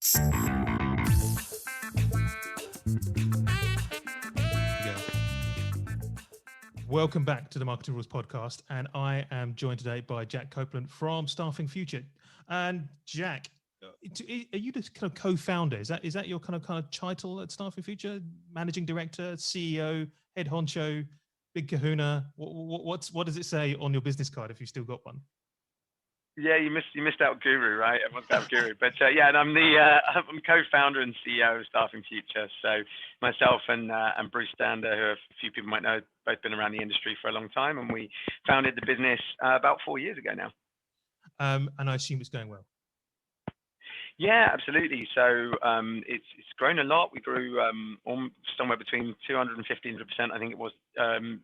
Yeah. Welcome back to the Marketing Rules podcast, and I am joined today by Jack Copeland from Staffing Future. And Jack, are you the kind of co-founder? Is that your kind of title at Staffing Future? Managing Director, CEO, Head Honcho, Big Kahuna? What does it say on your business card if you've still got one? Yeah, you missed out Guru, right? Everyone's got Guru, but yeah, and I'm I'm co-founder and CEO of Staffing Future. So myself and Bruce Stander, who a few people might know, both been around the industry for a long time, and we founded the business about 4 years ago now. And I assume it's going well. Yeah, absolutely. So it's grown a lot. We grew somewhere between 200 and 15%. I think it was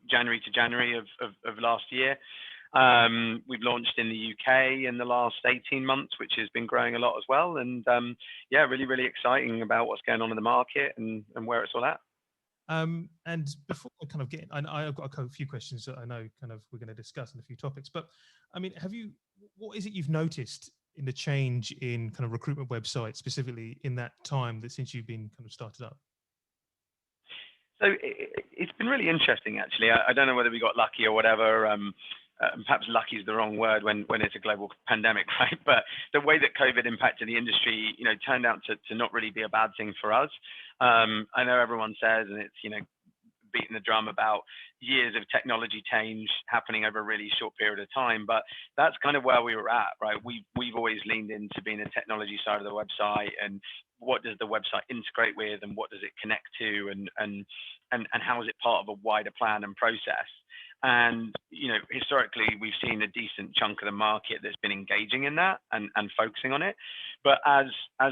January to January of last year. We've launched in the UK in the last 18 months, which has been growing a lot as well. And yeah, really, really exciting about what's going on in the market and where it's all at. And before I kind of get, I've got a few questions that I know kind of we're going to discuss and a few topics, but I mean, what is it you've noticed in the change in kind of recruitment websites, specifically in that time that since you've been kind of started up? So it's been really interesting, actually. I don't know whether we got lucky or whatever. Perhaps lucky is the wrong word when it's a global pandemic, right? But the way that COVID impacted the industry, turned out to not really be a bad thing for us. I know everyone says, and it's, beating the drum about years of technology change happening over a really short period of time, but that's kind of where we were at, right? We've always leaned into being the technology side of the website, and what does the website integrate with, and what does it connect to, and how is it part of a wider plan and process? And historically, we've seen a decent chunk of the market that's been engaging in that and focusing on it. But as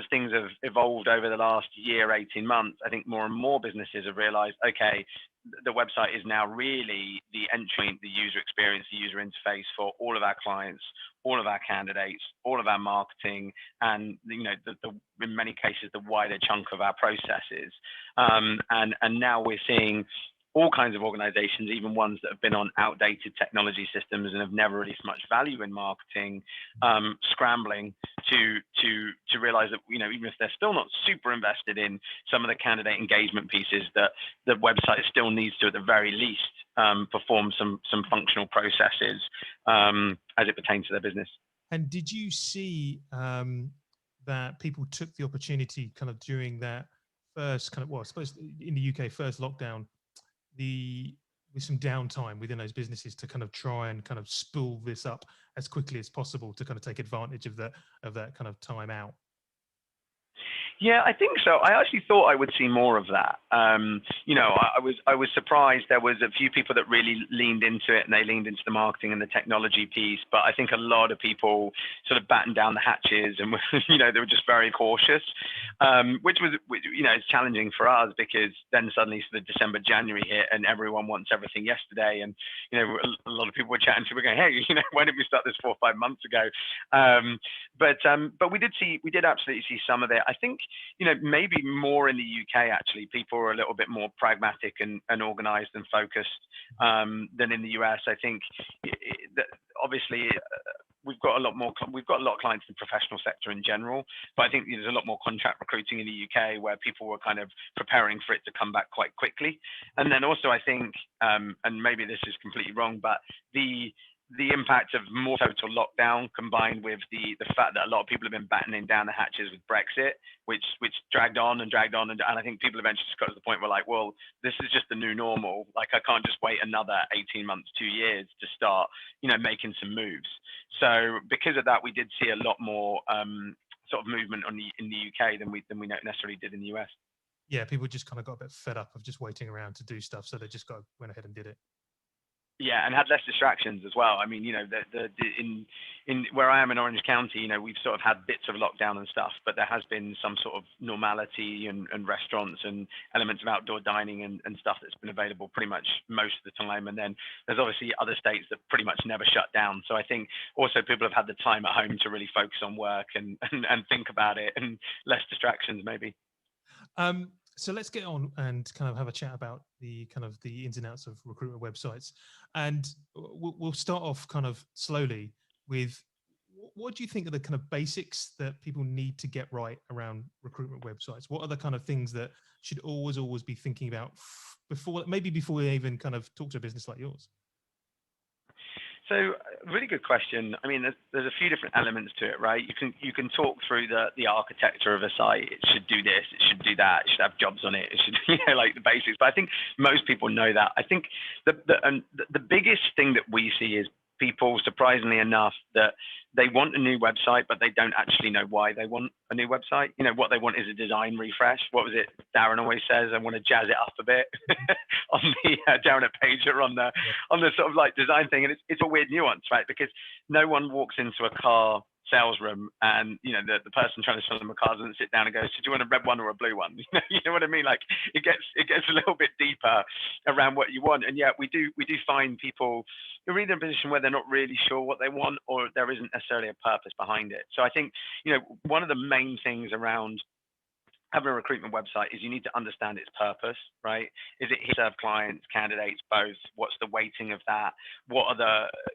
things have evolved over the last year, 18 months, I think more and more businesses have realized, okay, the website is now really the entry, the user experience, the user interface for all of our clients, all of our candidates, all of our marketing, and in many cases the wider chunk of our processes. And now we're seeing all kinds of organizations, even ones that have been on outdated technology systems and have never really so much value in marketing, scrambling to realize that, even if they're still not super invested in some of the candidate engagement pieces, that the website still needs to, at the very least, perform some functional processes as it pertains to their business. And did you see that people took the opportunity kind of during that first kind of, well, I suppose in the UK, first lockdown, with some downtime within those businesses to kind of try and kind of spool this up as quickly as possible to kind of take advantage of that kind of time out? Yeah, I think so. I actually thought I would see more of that. I was surprised. There was a few people that really leaned into it, and they leaned into the marketing and the technology piece. But I think a lot of people sort of battened down the hatches, and they were just very cautious, which was it's challenging for us, because then suddenly the December, January hit, and everyone wants everything yesterday. And a lot of people were chatting to, we're going, hey, why didn't we start this 4 or 5 months ago? But we did absolutely see some of it. I think maybe more in the UK, actually. People are a little bit more pragmatic and organized and focused than in the US. I think that obviously we've got a lot of clients in the professional sector in general, but I think there's a lot more contract recruiting in the UK, where people were kind of preparing for it to come back quite quickly. And then also I think, and maybe this is completely wrong, but the impact of more total lockdown, combined with the fact that a lot of people have been battening down the hatches with Brexit, which dragged on and dragged on, and I think people eventually just got to the point where, like, well, this is just the new normal. Like, I can't just wait another 18 months, 2 years to start, making some moves. So because of that, we did see a lot more sort of movement in the UK than we necessarily did in the US. Yeah, people just kind of got a bit fed up of just waiting around to do stuff, so they just went ahead and did it. Yeah, and had less distractions as well. I mean, in where I am in Orange County, we've sort of had bits of lockdown and stuff, but there has been some sort of normality and restaurants and elements of outdoor dining and stuff that's been available pretty much most of the time. And then there's obviously other states that pretty much never shut down. So I think also people have had the time at home to really focus on work and think about it, and less distractions maybe. So let's get on and kind of have a chat about the ins and outs of recruitment websites. And we'll start off kind of slowly with, what do you think are the kind of basics that people need to get right around recruitment websites? What are the kind of things that should always be thinking about before we even kind of talk to a business like yours? So, really good question. I mean, there's a few different elements to it, right? You can talk through the architecture of a site. It should do this. It should do that. It should have jobs on it. It should, like the basics. But I think most people know that. I think the biggest thing that we see is people, surprisingly enough, that they want a new website, but they don't actually know why they want a new website. What they want is a design refresh. What was it Darren always says? I want to jazz it up a bit on the Darren at Pager on the sort of like design thing. And it's a weird nuance, right? Because no one walks into a car sales room and the person trying to sell them a car doesn't sit down and goes, do you want a red one or a blue one? You know what I mean? Like it gets a little bit deeper around what you want. And yet we do find people who are either in a position where they're not really sure what they want, or there isn't necessarily a purpose behind it. So I think one of the main things around having a recruitment website is you need to understand its purpose, right? Is it here to serve clients, candidates, both? What's the weighting of that?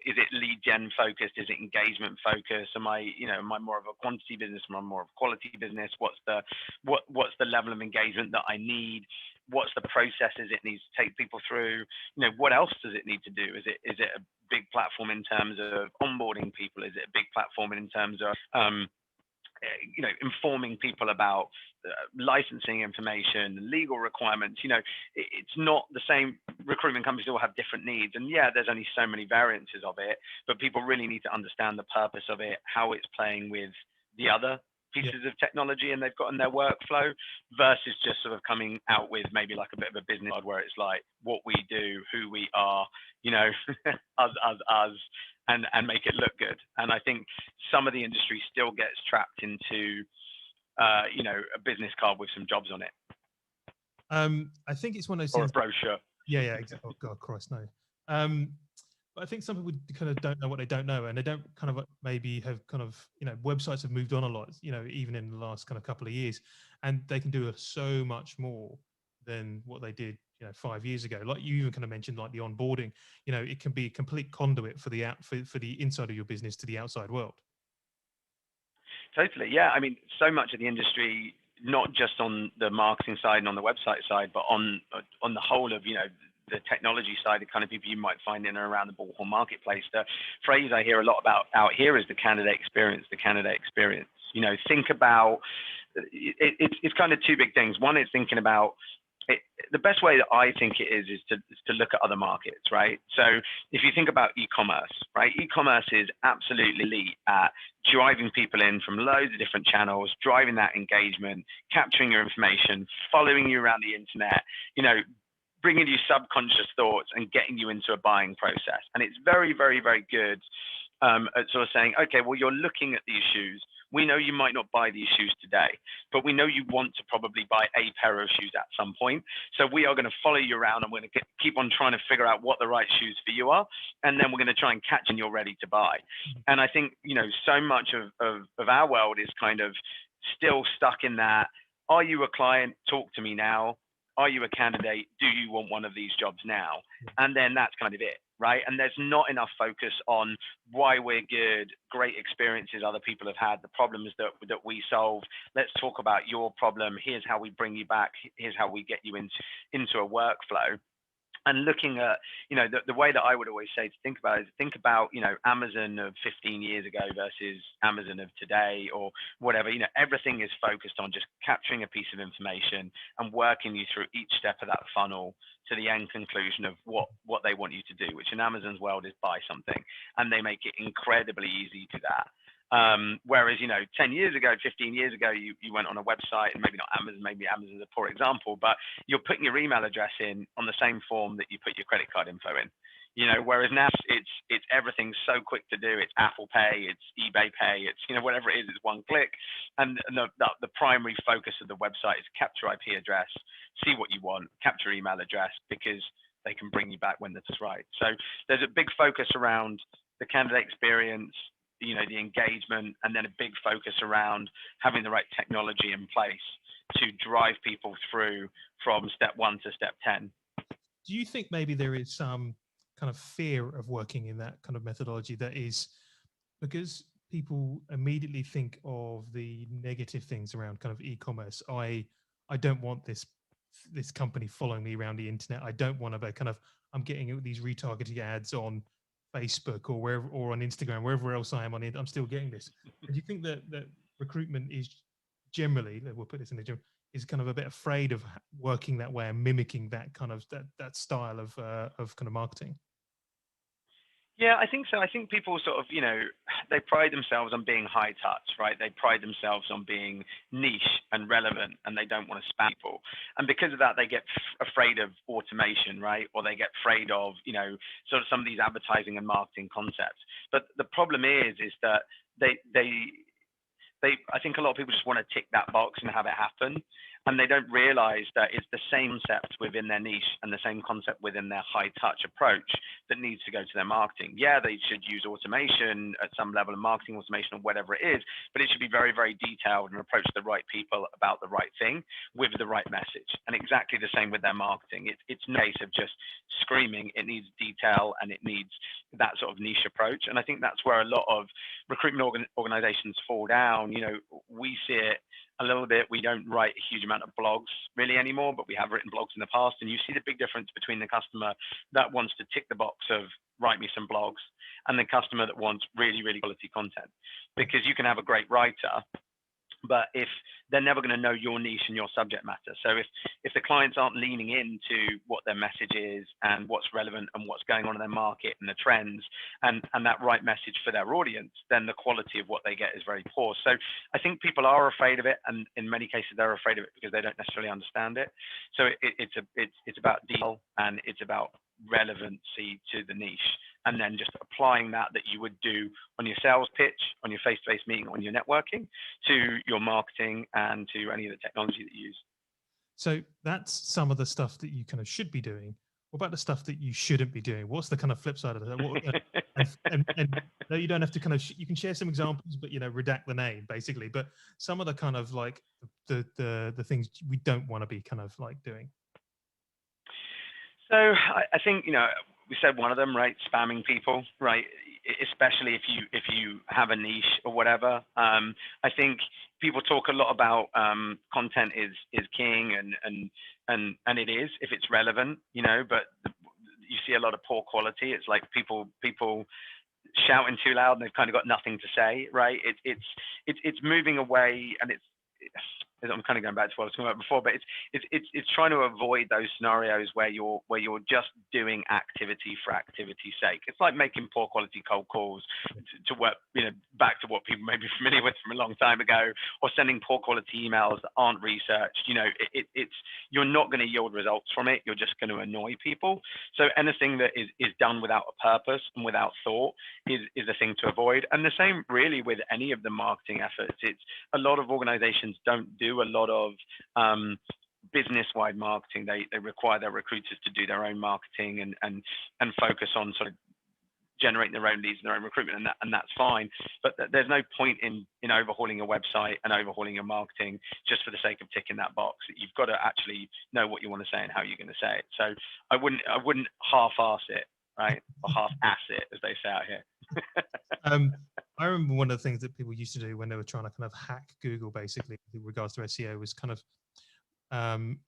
Is it lead gen focused? Is it engagement focused? Am I more of a quantity business? Am I more of a quality business? What's the level of engagement that I need? What's the processes it needs to take people through? What else does it need to do? Is it a big platform in terms of onboarding people? Is it a big platform in terms of informing people about licensing information, legal requirements? It's not the same. Recruitment companies all have different needs, and there's only so many variances of it, but people really need to understand the purpose of it, how it's playing with the other pieces of technology and they've got in their workflow, versus just sort of coming out with maybe like a bit of a business card where it's like what we do, who we are, us, and make it look good. And I think some of the industry still gets trapped into a business card with some jobs on it. I think it's one of those or things. A brochure. Yeah, exactly. Oh God, Christ, no. But I think some people kind of don't know what they don't know, and they don't kind of maybe have kind of websites have moved on a lot, even in the last kind of couple of years, and they can do so much more than what they did 5 years ago. Like you even kind of mentioned, like the onboarding, it can be a complete conduit for the inside of your business to the outside world. Totally, yeah. I mean, so much of the industry, not just on the marketing side and on the website side, but on the whole of the technology side, the kind of people you might find in and around the Bullhorn marketplace. The phrase I hear a lot about out here is the candidate experience. The candidate experience. Think about it's kind of two big things. One is thinking about the best way that I think it is to look at other markets, right? So if you think about e-commerce, right? E-commerce is absolutely elite at driving people in from loads of different channels, driving that engagement, capturing your information, following you around the internet, bringing you subconscious thoughts and getting you into a buying process. And it's very, very, very good at sort of saying, okay, well, you're looking at these shoes. We know you might not buy these shoes today, but we know you want to probably buy a pair of shoes at some point. So we are going to follow you around and we're going to keep on trying to figure out what the right shoes for you are. And then we're going to try and catch and you're ready to buy. And I think, so much of our world is kind of still stuck in that. Are you a client? Talk to me now. Are you a candidate? Do you want one of these jobs now? And then that's kind of it, right? And there's not enough focus on why we're good, great experiences other people have had, the problems that we solve. Let's talk about your problem. Here's how we bring you back. Here's how we get you into a workflow. And looking at, the way that I would always say to think about Amazon of 15 years ago versus Amazon of today or whatever. Everything is focused on just capturing a piece of information and working you through each step of that funnel to the end conclusion of what they want you to do, which in Amazon's world is buy something. And they make it incredibly easy to that. Whereas, 10 years ago, 15 years ago, you went on a website, and maybe not Amazon, maybe Amazon's a poor example, but you're putting your email address in on the same form that you put your credit card info in. Whereas now it's everything's so quick to do. It's Apple Pay, it's eBay Pay, it's whatever it is, it's one click. And the primary focus of the website is capture IP address, see what you want, capture email address, because they can bring you back when that's right. So there's a big focus around the candidate experience, the engagement, and then a big focus around having the right technology in place to drive people through from step 1 to step 10. Do you think maybe there is some kind of fear of working in that kind of methodology that is because people immediately think of the negative things around kind of e-commerce. I don't want this company following me around the internet. I don't want to be kind of, I'm getting these retargeting ads on Facebook or wherever, or on Instagram, wherever else I am on it. I'm still getting this. And do you think that recruitment is generally, we'll put this in the gym, is kind of a bit afraid of working that way and mimicking that kind of that style of kind of marketing? Yeah, I think so. I think people sort of, they pride themselves on being high touch, right? They pride themselves on being niche and relevant, and they don't want to spam people. And because of that, they get afraid of automation, right? Or they get afraid of, sort of some of these advertising and marketing concepts. But the problem is that I think a lot of people just want to tick that box and have it happen. And they don't realize that it's the same concept within their niche and the same concept within their high touch approach that needs to go to their marketing. Yeah, they should use automation at some level of marketing automation or whatever it is, but it should be very, very detailed and approach the right people about the right thing with the right message. And exactly the same with their marketing. It's no case of just screaming. It needs detail and it needs that sort of niche approach. And I think that's where a lot of recruitment organizations fall down. We see it a little bit. We don't write a huge amount of blogs really anymore, but we have written blogs in the past. And you see the big difference between the customer that wants to tick the box of write me some blogs and the customer that wants really, really quality content. Because you can have a great writer, but if they're never going to know your niche and your subject matter. So if the clients aren't leaning into what their message is and what's relevant and what's going on in their market and the trends and that right message for their audience, then the quality of what they get is very poor. So I think people are afraid of it, and in many cases they're afraid of it because they don't necessarily understand it. So it's about deal and it's about relevancy to the niche, and then just applying that you would do on your sales pitch, on your face-to-face meeting, on your networking, to your marketing and to any of the technology that you use. So that's some of the stuff that you kind of should be doing. What about the stuff that you shouldn't be doing? What's the kind of flip side of that? And no, you don't have to kind of, you can share some examples, but redact the name basically. But some of the kind of like the things we don't want to be kind of like doing. So I think, we said one of them, right? Spamming people, right? Especially if you have a niche or whatever. I think people talk a lot about content is king, and it is if it's relevant, but you see a lot of poor quality. It's like people shouting too loud and they've kind of got nothing to say, right? It's moving away, and I'm kind of going back to what I was talking about before, but it's trying to avoid those scenarios where you're just doing activity for activity's sake. It's like making poor quality cold calls to work, back to what people may be familiar with from a long time ago, or sending poor quality emails that aren't researched. You're not going to yield results from it. You're just going to annoy people. So anything that is done without a purpose and without thought is a thing to avoid. And the same really with any of the marketing efforts. It's a lot of organizations don't do a lot of business-wide marketing. They require their recruiters to do their own marketing and focus on sort of generating their own leads and their own recruitment, and that's fine. But there's no point in overhauling your website and overhauling your marketing just for the sake of ticking that box. You've got to actually know what you want to say and how you're going to say it. So I wouldn't half-ass it, right, or half-ass it, as they say out here. I remember one of the things that people used to do when they were trying to kind of hack Google, basically, in regards to SEO, was kind of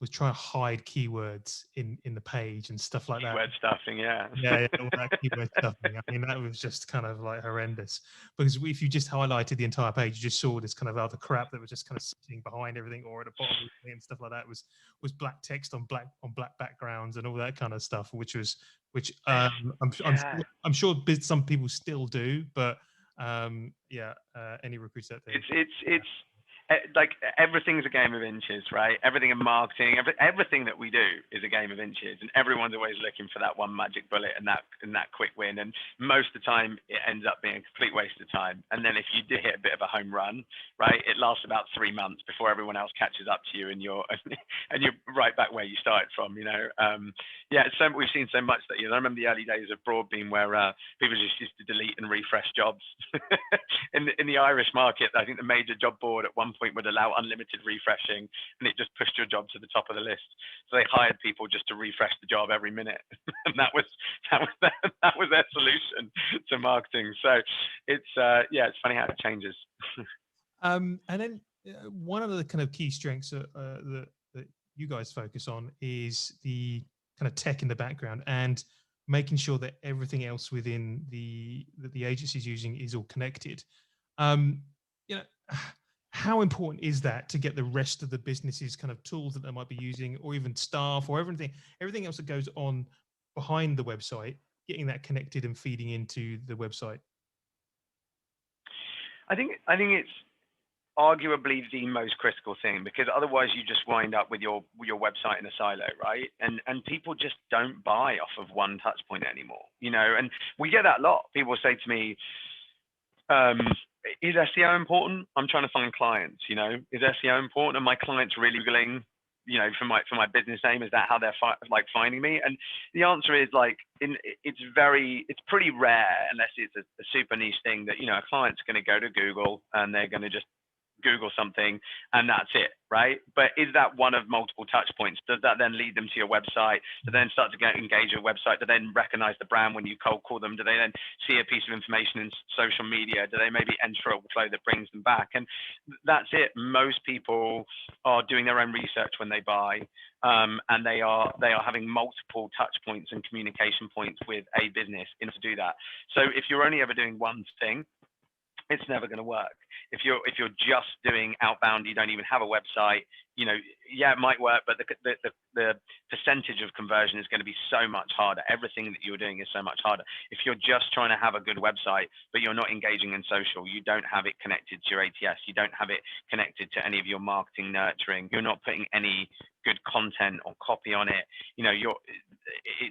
was trying to hide keywords in the page and stuff like that. Keyword stuffing, yeah. Yeah, all that keyword stuffing. I mean, that was just kind of like horrendous, because if you just highlighted the entire page, you just saw this kind of other crap that was just kind of sitting behind everything or at the bottom and stuff like that. It was black text on black backgrounds and all that kind of stuff, which I'm sure some people still do, but any recruiter out there. It's like everything's a game of inches, right? Everything in marketing, everything that we do is a game of inches, and everyone's always looking for that one magic bullet and that quick win. And most of the time, it ends up being a complete waste of time. And then if you do hit a bit of a home run, right, it lasts about 3 months before everyone else catches up to you, and you're right back where you started from. So we've seen so much that I remember the early days of Broadbean where people just used to delete and refresh jobs. in the Irish market, I think the major job board at one point point would allow unlimited refreshing, and it just pushed your job to the top of the list. So they hired people just to refresh the job every minute, and that was their solution to marketing. So it's it's funny how it changes. And then one of the kind of key strengths that you guys focus on is the kind of tech in the background and making sure that everything else within the agency is using is all connected. You know, how important is that to get the rest of the business's kind of tools that they might be using, or even staff, or everything else that goes on behind the website, getting that connected and feeding into the website? I think it's arguably the most critical thing, because otherwise you just wind up with your website in a silo, right? And people just don't buy off of one touch point anymore, and we get that a lot. People say to me, is SEO important? I'm trying to find clients, is SEO important? And my clients really Googling, for my business name, is that how they're finding me? And the answer is it's pretty rare, unless it's a super niche thing, that a client's going to go to Google and they're going to just Google something and that's it, right? But is that one of multiple touch points? Does that then lead them to your website? Do they then start to engage your website? Do they then recognize the brand when you cold call them? Do they then see a piece of information in social media? Do they maybe enter a flow that brings them back? And that's it. Most people are doing their own research when they buy, and they are having multiple touch points and communication points with a business in order to do that. So if you're only ever doing one thing, it's never going to work. If you're just doing outbound, you don't even have a website, it might work, but the percentage of conversion is going to be so much harder. Everything that you're doing is so much harder. If you're just trying to have a good website, but you're not engaging in social, you don't have it connected to your ATS, you don't have it connected to any of your marketing nurturing, you're not putting any good content or copy on it,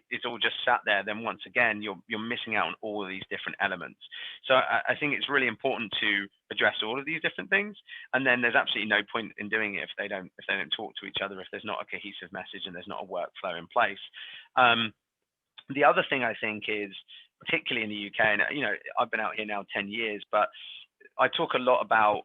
it's all just sat there, then once again, you're missing out on all of these different elements. So I think it's really important to address all of these different things, and then there's absolutely no point in doing it if they don't talk to each other, if there's not a cohesive message and there's not a workflow in place. The other thing I think is, particularly in the UK, and I've been out here now 10 years, but I talk a lot about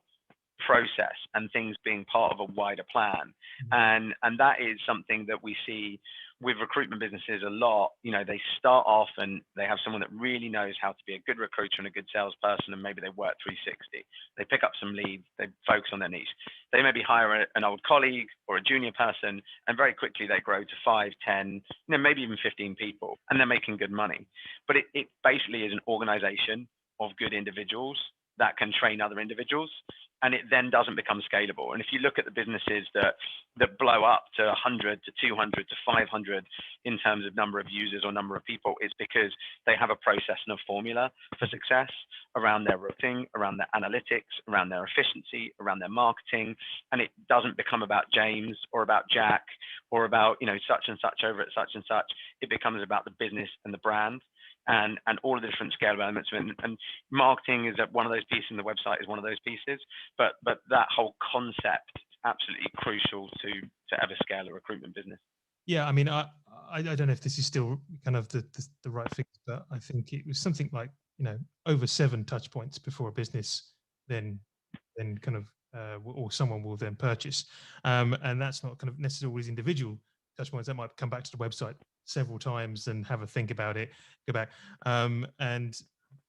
process and things being part of a wider plan, and that is something that we see with recruitment businesses a lot. They start off and they have someone that really knows how to be a good recruiter and a good salesperson, and maybe they work 360. They pick up some leads, they focus on their niche. They maybe hire an old colleague or a junior person, and very quickly they grow to 5, 10, maybe even 15 people, and they're making good money. But it basically is an organization of good individuals that can train other individuals, and it then doesn't become scalable. And if you look at the businesses that blow up to 100 to 200 to 500 in terms of number of users or number of people, it's because they have a process and a formula for success around their routing, around their analytics, around their efficiency, around their marketing. And it doesn't become about James or about Jack or about such and such over at such and such. It becomes about the business and the brand, and all of the different scale elements of it. And marketing is one of those pieces, and the website is one of those pieces. But that whole concept is absolutely crucial to ever scale a recruitment business. Yeah, I mean, I don't know if this is still kind of the right thing, but I think it was something like over 7 touch points before a business then kind of or someone will then purchase, and that's not kind of necessarily always individual touch points. That might come back to the website several times and have a think about it, go back, and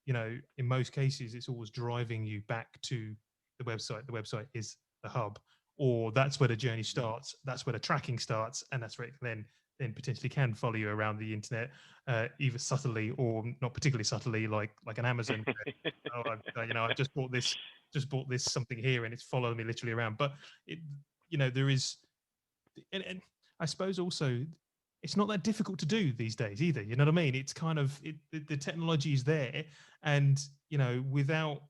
in most cases it's always driving you back to the website. The website is the hub, or that's where the journey starts, that's where the tracking starts, and that's where it then potentially can follow you around the internet, either subtly or not particularly subtly, like an Amazon. I just bought this something here, and it's following me literally around. But there is, and I suppose also it's not that difficult to do these days either. You know what I mean? It's kind of the technology is there, and without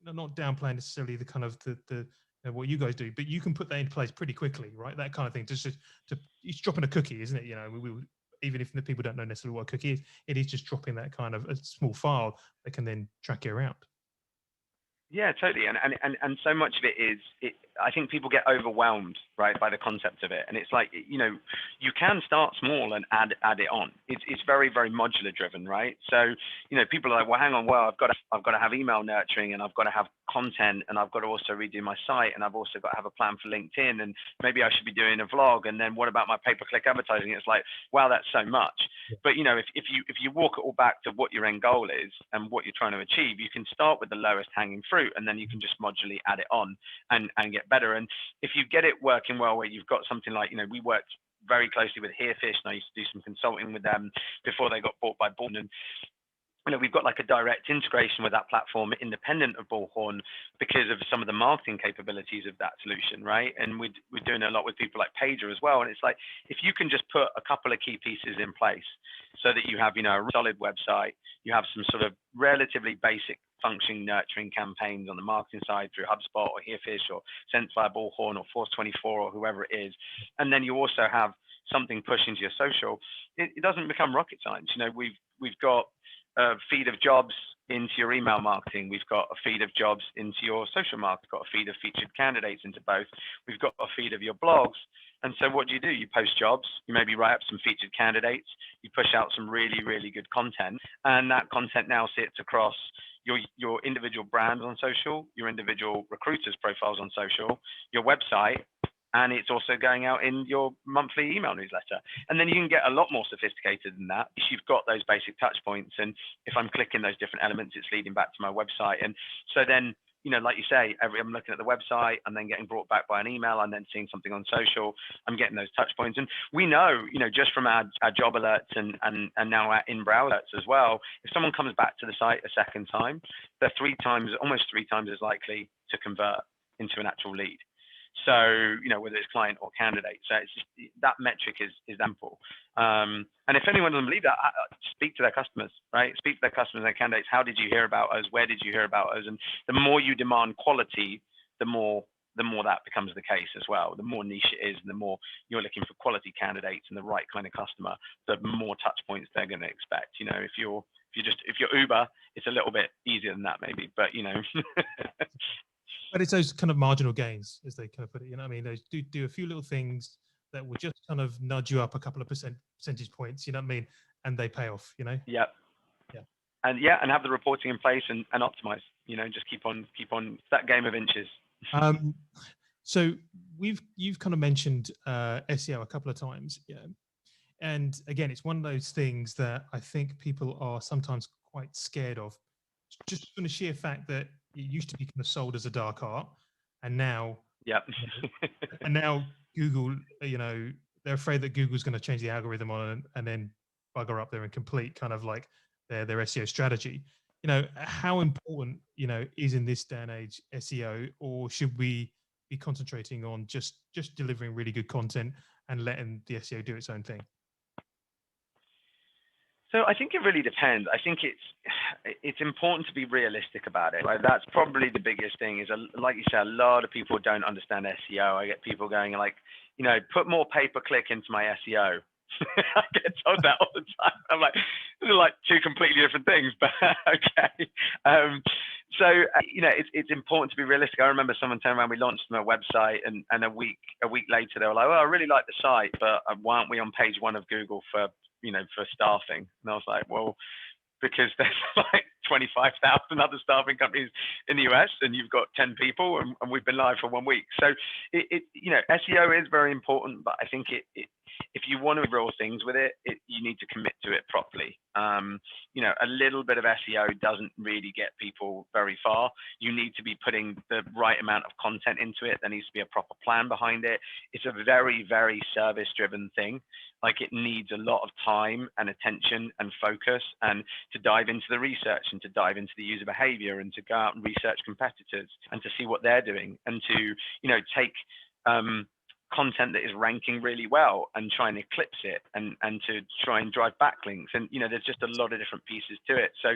not downplaying necessarily the kind of the what you guys do, but you can put that in place pretty quickly, right? That kind of thing. Just it's dropping a cookie, isn't it? Even if the people don't know necessarily what a cookie is, it is just dropping that kind of a small file that can then track you around. Yeah, totally. And so much of it is I think people get overwhelmed, right, by the concept of it. And it's like, you can start small and add it on. It's very, very modular driven, right? So, people are like, well, hang on, well, I've got to have email nurturing, and I've got to have content, and I've got to also redo my site, and I've also got to have a plan for LinkedIn, and maybe I should be doing a vlog. And then what about my pay-per-click advertising? It's like, wow, that's so much. But if you walk it all back to what your end goal is and what you're trying to achieve, you can start with the lowest hanging fruit, and then you can just modularly add it on and get better. And if you get it working well, where you've got something like, we worked very closely with Herefish, and I used to do some consulting with them before they got bought by Bullhorn. And we've got like a direct integration with that platform independent of Bullhorn because of some of the marketing capabilities of that solution, right? And we're doing a lot with people like Pager as well. And it's like, if you can just put a couple of key pieces in place so that you have, a solid website, you have some sort of relatively basic functioning nurturing campaigns on the marketing side through HubSpot or Herefish or Sent via Bullhorn or Force24 or whoever it is. And then you also have something pushing to your social. It doesn't become rocket science. We've got a feed of jobs into your email marketing. We've got a feed of jobs into your social marketing. We've got a feed of featured candidates into both. We've got a feed of your blogs. And so what do? You post jobs, you maybe write up some featured candidates, you push out some really, really good content. And that content now sits across your individual brand on social, your individual recruiters' profiles on social, your website, and it's also going out in your monthly email newsletter. And then you can get a lot more sophisticated than that if you've got those basic touch points. And if I'm clicking those different elements, it's leading back to my website. And so then, like you say, I'm looking at the website and then getting brought back by an email and then seeing something on social. I'm getting those touch points. And we know, just from our job alerts and now our in-browser alerts as well, if someone comes back to the site a second time, they're almost three times as likely to convert into an actual lead. So, whether it's client or candidate. So it's just, that metric is ample. And if anyone doesn't believe that, speak to their customers, right? Speak to their customers and their candidates. How did you hear about us? Where did you hear about us? And the more you demand quality, the more that becomes the case as well. The more niche it is, and the more you're looking for quality candidates and the right kind of customer, the more touch points they're going to expect. If you're Uber, it's a little bit easier than that maybe, but But it's those kind of marginal gains, as they kind of put it. Those do a few little things that will just kind of nudge you up a couple of percentage points. And they pay off. Yep. Yeah. And have the reporting in place and optimize. Just keep on that game of inches. So you've kind of mentioned SEO a couple of times. Yeah. And again, it's one of those things that I think people are sometimes quite scared of, just from the sheer fact that it used to be kind of sold as a dark art, and now, and now Google, they're afraid that Google's going to change the algorithm on and then bugger up their complete kind of like their SEO strategy. How important, is in this day and age SEO, or should we be concentrating on just delivering really good content and letting the SEO do its own thing? So I think it really depends. I think it's important to be realistic about it. Right? That's probably the biggest thing. Is like you said, a lot of people don't understand SEO. I get people going like, put more pay-per-click into my SEO. I get told that all the time. I'm like, these are like two completely different things, but okay. So it's important to be realistic. I remember someone turning around, we launched my website, and a week later they were like, well, I really like the site, but why aren't we on page 1 of Google for staffing? And I was like, well, because there's like 25,000 other staffing companies in the US, and you've got 10 people, and we've been live for 1 week. So SEO is very important, but I think if you want to do real things with it, you need to commit to it properly. A little bit of SEO doesn't really get people very far. You need to be putting the right amount of content into it. There needs to be a proper plan behind it. It's a very, very service-driven thing. Like, it needs a lot of time and attention and focus, and to dive into the research and to dive into the user behavior and to go out and research competitors and to see what they're doing, and to take content that is ranking really well and try and eclipse it, and to try and drive backlinks. And there's just a lot of different pieces to it. So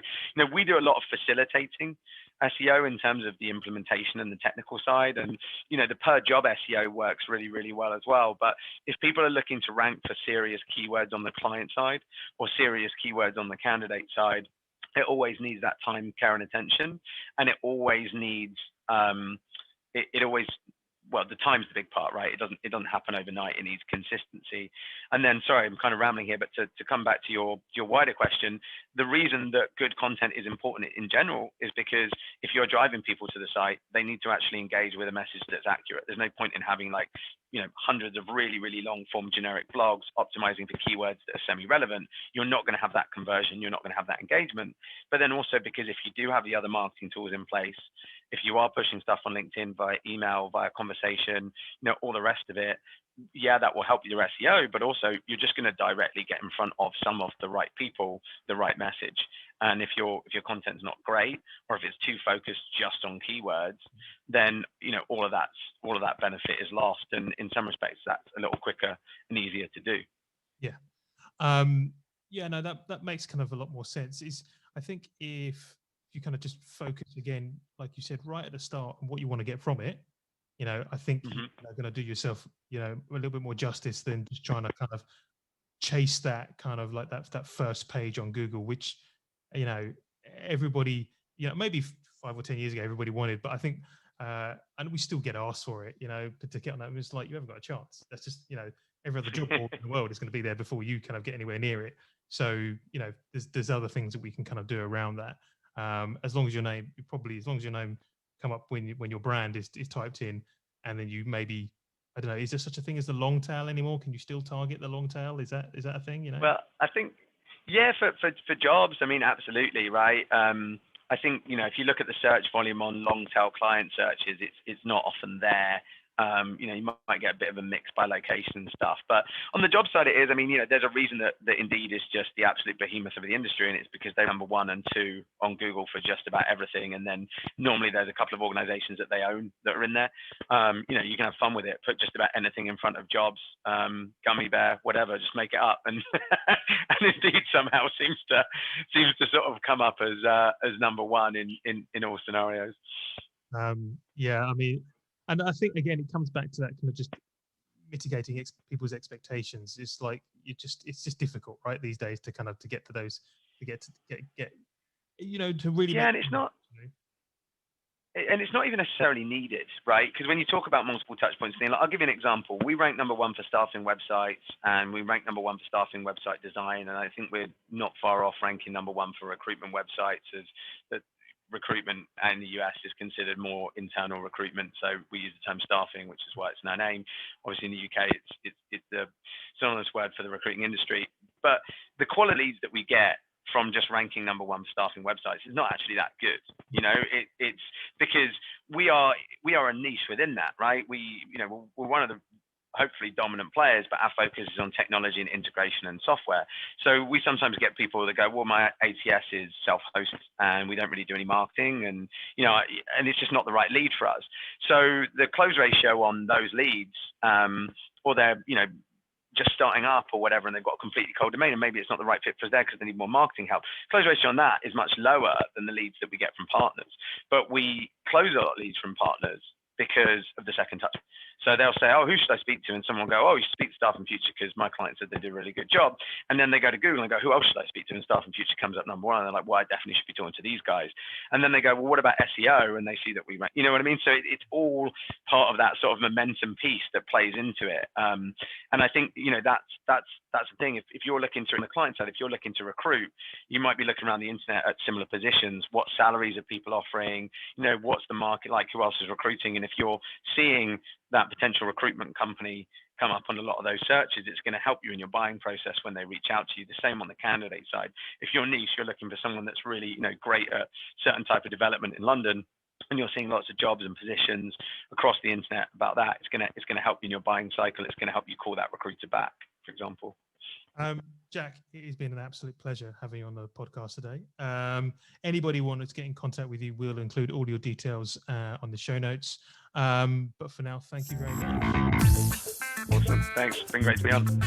we do a lot of facilitating SEO in terms of the implementation and the technical side, and the per job SEO works really, really well as well. But if people are looking to rank for serious keywords on the client side or serious keywords on the candidate side, it always needs that time, care, and attention, and it always needs well, the time's the big part, right? It doesn't happen overnight. It needs consistency. And then, sorry, I'm kind of rambling here, but to come back to your wider question, the reason that good content is important in general is because if you're driving people to the site, they need to actually engage with a message that's accurate. There's no point in having like, hundreds of really, really long form generic blogs optimizing for keywords that are semi-relevant. You're not going to have that conversion. You're not going to have that engagement. But then also because if you do have the other marketing tools in place, if you are pushing stuff on LinkedIn via email, via conversation, all the rest of it, yeah, that will help your SEO, but also you're just going to directly get in front of some of the right people, the right message. And if your content's not great, or if it's too focused just on keywords, then all of that benefit is lost. And in some respects, that's a little quicker and easier to do. Yeah. No, that makes kind of a lot more sense. I think if you kind of just focus again, like you said, right at the start on what you want to get from it, I think you're going to do yourself, a little bit more justice than just trying to kind of chase that kind of like that first page on Google, which, everybody, maybe 5 or 10 years ago, everybody wanted, but I think, and we still get asked for it, to get on that. It's like, you haven't got a chance. That's just, every other job board in the world is going to be there before you kind of get anywhere near it. So, there's other things that we can kind of do around that. As long as your name come up when your brand is typed in, and then you maybe, I don't know, is there such a thing as the long tail anymore? Can you still target the long tail? Is that a thing? Well, I think, yeah, for jobs, I mean, absolutely, right. I think if you look at the search volume on long tail client searches, it's not often there. You might get a bit of a mix by location and stuff, but on the job side it is. I mean, there's a reason that Indeed is just the absolute behemoth of the industry, and it's because they're number 1 and 2 on Google for just about everything. And then normally there's a couple of organizations that they own that are in there. You can have fun with it, put just about anything in front of jobs, gummy bear, whatever, just make it up, and and Indeed somehow seems to sort of come up as number 1 in all scenarios. Yeah, I mean. And I think again, it comes back to that kind of just mitigating people's expectations. It's like it's just difficult, right, these days to kind of get to those, to get to really. Yeah, and it's not. And it's not even necessarily needed, right? Because when you talk about multiple touch points, I'll give you an example. We rank number 1 for staffing websites, and we rank number 1 for staffing website design. And I think we're not far off ranking number 1 for recruitment websites, as that. Recruitment in the US is considered more internal recruitment, so we use the term staffing, which is why it's now named. Obviously, in the UK, it's the synonymous word for the recruiting industry. But the quality leads that we get from just ranking number 1 for staffing websites is not actually that good. It's because we are a niche within that, right? We're one of the hopefully dominant players, but our focus is on technology and integration and software. So we sometimes get people that go, well, my ATS is self-hosted and we don't really do any marketing, and and it's just not the right lead for us. So the close ratio on those leads, or they're just starting up or whatever, and they've got a completely cold domain, and maybe it's not the right fit for us there because they need more marketing help. Close ratio on that is much lower than the leads that we get from partners, but we close a lot of leads from partners because of the second touch. So they'll say, oh, who should I speak to? And someone will go, oh, you should speak to Staffing Future because my client said they did a really good job. And then they go to Google and go, who else should I speak to? And Staffing Future comes up number 1. And they're like, well, I definitely should be talking to these guys. And then they go, well, what about SEO? And they see that we rank, you know what I mean? So it's all part of that sort of momentum piece that plays into it. And I think, that's the thing. If you're looking to, on the client side, if you're looking to recruit, you might be looking around the internet at similar positions. What salaries are people offering? What's the market like? Who else is recruiting? And if you're seeing that potential recruitment company come up on a lot of those searches, it's going to help you in your buying process when they reach out to you. The same on the candidate side. If you're niche, you're looking for someone that's really, great at certain type of development in London, and you're seeing lots of jobs and positions across the internet about that, it's going to help you in your buying cycle. It's going to help you call that recruiter back, for example. Jack, it has been an absolute pleasure having you on the podcast today. Anybody wanting to get in contact with you, we'll include all your details on the show notes. But for now, thank you very much. Awesome. Thanks. It's been great to be on.